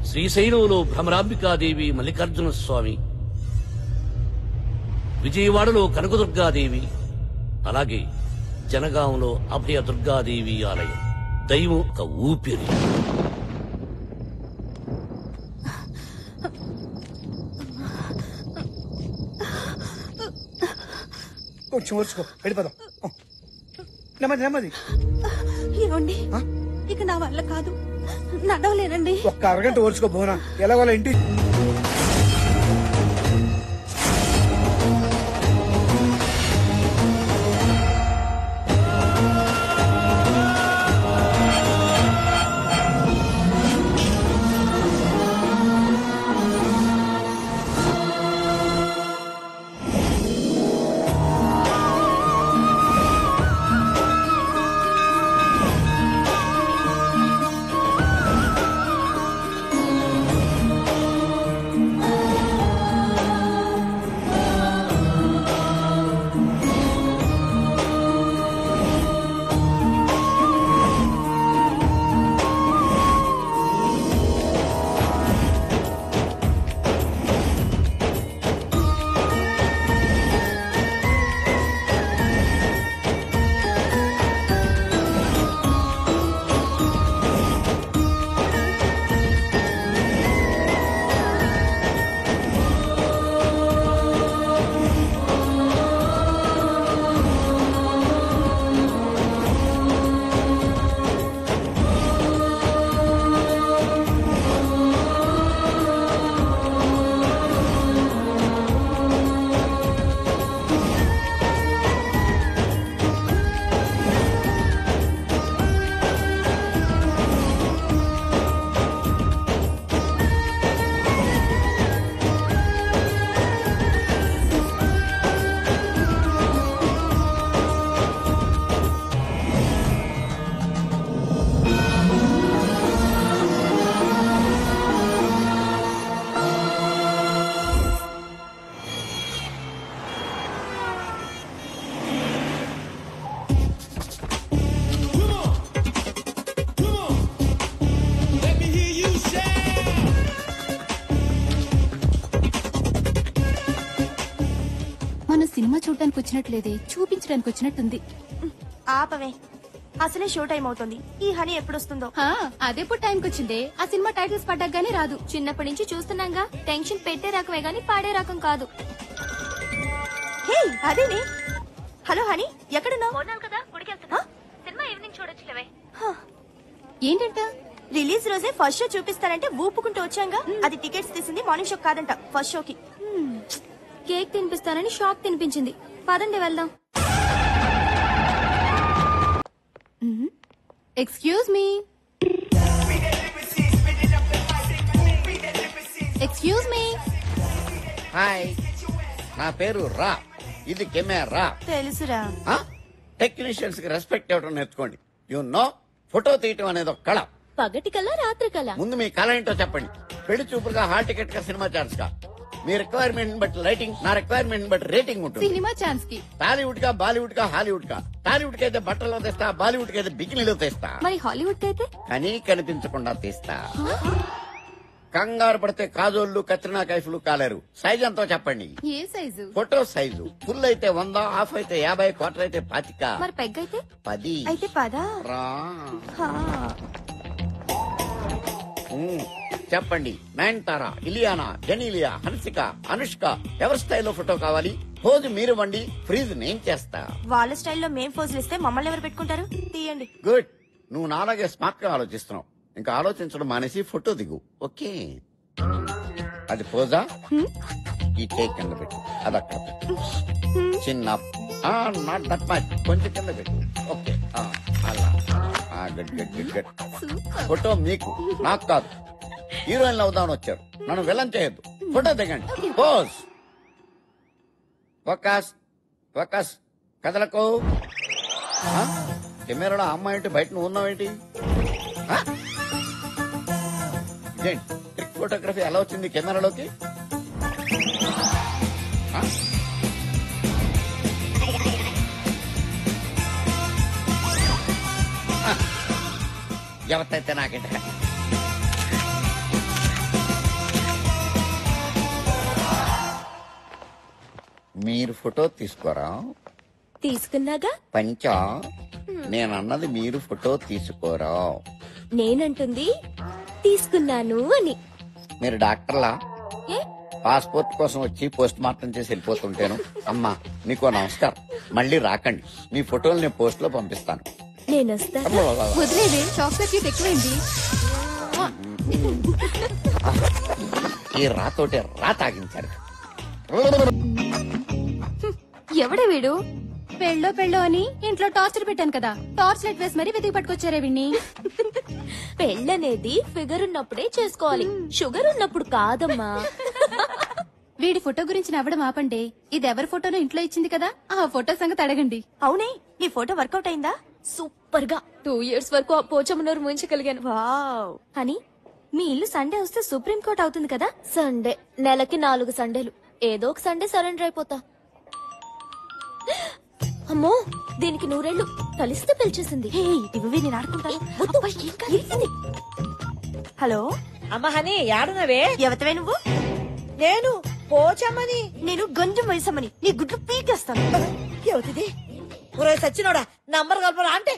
శ్రీశైలంలో భ్రమరాంబికాదేవి మల్లికార్జున స్వామి, విజయవాడలో కనకదుర్గాదేవి, అలాగే జనగాంలో అభయ దుర్గాదేవి ఆలయం. దైవం ఒక ఊపిరి. కొంచెం ఓర్చుకో, వెళ్ళిపోదాం. నెమ్మది నెమ్మది. ఏమండి, ఇక నా వల్ల కాదు, నడవలేనండి. ఒక్క అరగంట ఓర్చుకో బోనా, ఎలా వాళ్ళ ఇంటి. సినిమా చూడడానికి వచ్చినట్లేదే, చూపించడానికి వచ్చినట్టుంది. ఆపవే, అసలే షో టైం అవుతుంది. ఈ హనీ ఎప్పుడు వస్తుందో. అదేప్పుడు టైంకి వచ్చిందే, ఆ సినిమా టైటిల్స్ పడ్డాక గానీ రాదు. చిన్నప్పటి నుంచి చూస్తున్నాగా, టెన్షన్ పెట్టే రకమే గానీ పాడే రకం కాదు. హే అదేనే. హలో హనీ, ఎక్కడున్నావు? కదా గుడికెళ్తున్నా. Cinema evening చూడొచ్చులేవే. ఏంటంట? రిలీజ్ రోజే ఫస్ట్ షో చూపిస్తారంటే ఊపుకుంటూ వచ్చాంగా. అది టికెట్స్ తీసింది మార్నింగ్ షో కాదంట, ఫస్ట్ షోకి. కేక్ తినిపిస్తానని షాక్ తినిపించింది. పదండి వెళ్దాం. Excuse me. Excuse me. Hi, నా పేరు రా. ఇది కెమెరా. తెలుసురా. టెక్నీషియన్స్ కి రెస్పెక్ట్ ఇవ్వడం నేర్చుకోండి. యు నో, ఫోటో తీయటం అనేది ఒక కళ. పగటి కళ, రాత్రి కళ. ముందు మీ కళ ఏంటో చెప్పండి. పెళ్లి చూపులుగా, హాల్ టికెట్ గా, సినిమా ఛాన్స్ గా. మీ రిక్వైర్మెంట్ బట్టి లైటింగ్, నా రిక్వైర్మెంట్ బట్టి రేటింగ్ ఉంటుంది. సినిమా ఛాన్స్ కి టాలీవుడ్ గా, బాలీవుడ్ గా, హాలీవుడ్ గా. టాలీవుడ్ కి అయితే బట్టల్లో తెస్తా, బాలీవుడ్ కి అయితే బికినీలో తెస్తా. మరి హాలీవుడ్ కి అయితే కానీ కనిపించకుండా తీస్తా. కంగారు పడితే కాజోళ్లు, కత్రినా కైఫ్లు కాలేరు. సైజ్ ఎంతో చెప్పండి. ఏ సైజు? Photo size. ఫుల్ అయితే 100, హాఫ్ అయితే 50, క్వార్టర్ అయితే 25. మరి పెగ్ అయితే 10. అయితే 10. రా. చెప్పండి. నయనతారా, ఇలియానా, జెనీలియా, హన్సిక, అనుష్క, ఎవరి స్టైల్లో ఫోటో కావాలి? పోజు మీరు వండి, ఫ్రీజ్ నేను చేస్తా. వాళ్ళ స్టైల్లో మేం పోజులు ఇస్తే మమ్మల్ని ఎవరు పెట్టుకుంటారు? తీయండి. గుడ్. నువ్వు నాలాగే స్మార్ట్ గా ఆలోచిస్తున్నావు. ఇంకా ఆలోచించడం మానేసి ఫోటో దిగు. ఓకే, అది పోజా? ఈ టేక్ కింద పెట్టు, అదక్కడ పెట్టు. చిన్న నాట్ దట్ మచ్, కొంచెం కింద పెట్టు. ఓకే, అలా. Good good good good. Photo మీకు, నాకు కాదు. హీరోయిన్లు అవుదామని వచ్చారు, నన్ను విలన్ చేయొద్దు. ఫోటో దిగండి. పోజ్. Focus focus. కదలకు. కెమెరాలో అమ్మాయి ఏంటి, బయట నువ్వు ఉన్నావేంటి? ట్రిక్ ఫోటోగ్రఫీ ఎలా వచ్చింది కెమెరాలోకి? ఎవరైతే నాకేంట. మీరు ఫోటో తీసుకోరా? తీసుకున్నాగా. పంచా నేనన్నది మీరు ఫోటో తీసుకోరా? నేనంటుంది తీసుకున్నాను అని. మీరు డాక్టర్లా? ఏ? పాస్పోర్ట్ కోసం వచ్చి పోస్ట్ మార్టం చేసి వెళ్ళిపోతుంటాను. అమ్మా నీకో నమస్కారం, మళ్ళీ రాకండి. మీ ఫోటోలు నేను పోస్ట్ లో పంపిస్తాను. నేనొస్తా. వదిలేదే చాక్లెట్ స్వీట్ ఎక్కువైంది. ఈ రాతోటే రా తాగించారు. ఎవడే వీడు? పెళ్ళో అని ఇంట్లో టార్చర్ పెట్టాను కదా, టార్చ్ లైట్ వేసి మరీ వెతికి పట్టుకొచ్చారే విన్ని. పెళ్ళనేది ఫిగర్ ఉన్నప్పుడే చేసుకోవాలి, షుగర్ ఉన్నప్పుడు కాదమ్మా. వీడి ఫోటో గురించి నవ్వడం ఆపండి. ఇది ఎవరి ఫోటోనో ఇంట్లో ఇచ్చింది కదా, ఆ ఫోటో సంగతి అడగండి. అవునే, నీ ఫోటో వర్కౌట్ అయిందా? సూపర్ గా 2 years వరకు ఆ పోచమ్మనూరు ముంచగలిగాను. వావ్. అని మీ ఇల్లు సండే వస్తే సుప్రీం కోర్ట్ అవుతుంది కదా. సండే నెలకి 4 సండేలు, ఏదో ఒక సండే సరెండర్ అయిపోతా. అమ్మో, దీనికి 100 ఏళ్ళు కలిస్తే పిలిచేసింది. నేను ఆడుకుంటాను. హలో అమ్మ హని యాడునవే? ఎవతవే నువ్వు? నేను పోచమ్మని. నేను గంజం వయసమ్మని, నీ గుడ్లు పీకేస్తాను. ఎవతిది? ఒరే సచ్చినోడా, నంబర్ కలపరా అంటే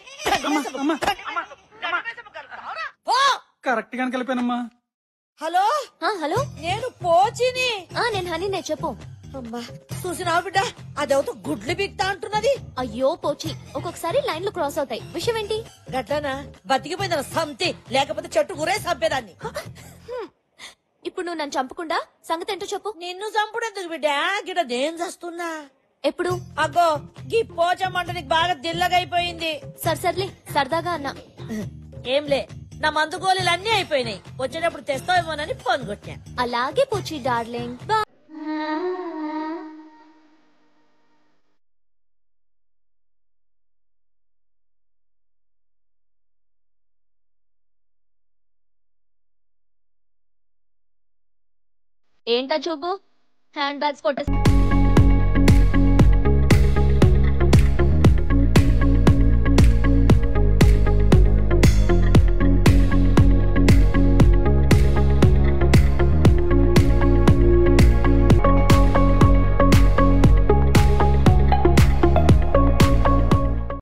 కరెక్ట్ గా కలిపానమ్మా. హలో హలో, నేను పోచిని. నేను హనీనే, చెప్పు. అమ్మా చూసినావు బిడ్డ, అదేవతో గుడ్లు బిక్తా అంటున్నది. అయ్యో పోచి, ఒక్కొక్కసారి లైన్లు క్రాస్ అవుతాయి. విషయం ఏంటి? గట్లనా? బతికిపోయిందన సంతి, లేకపోతే చెట్టు గురే చంపేదాన్ని. ఇప్పుడు నువ్వు నన్ను చంపకుండా సంగతి ఏంటో చెప్పు. నిన్ను చంపుడెందుకు బిడ్డ, గిడ నేను చస్తున్నా. ఎప్పుడు? అగ్గో గీ పోచమ్మంట నీకు బాగా దిల్లగైపోయింది. సర్లే సరదాగా అన్నా. ఏంలే, నా మందు గోళీలు అన్ని అయిపోయినాయి. వచ్చేటప్పుడు తెస్తావేమోనని ఫోన్ కొట్టా. అలాగే పోచి డార్లింగ్. బా. ఏంటా చూపు? హ్యాండ్ బ్యాగ్స్ కొట్టేసి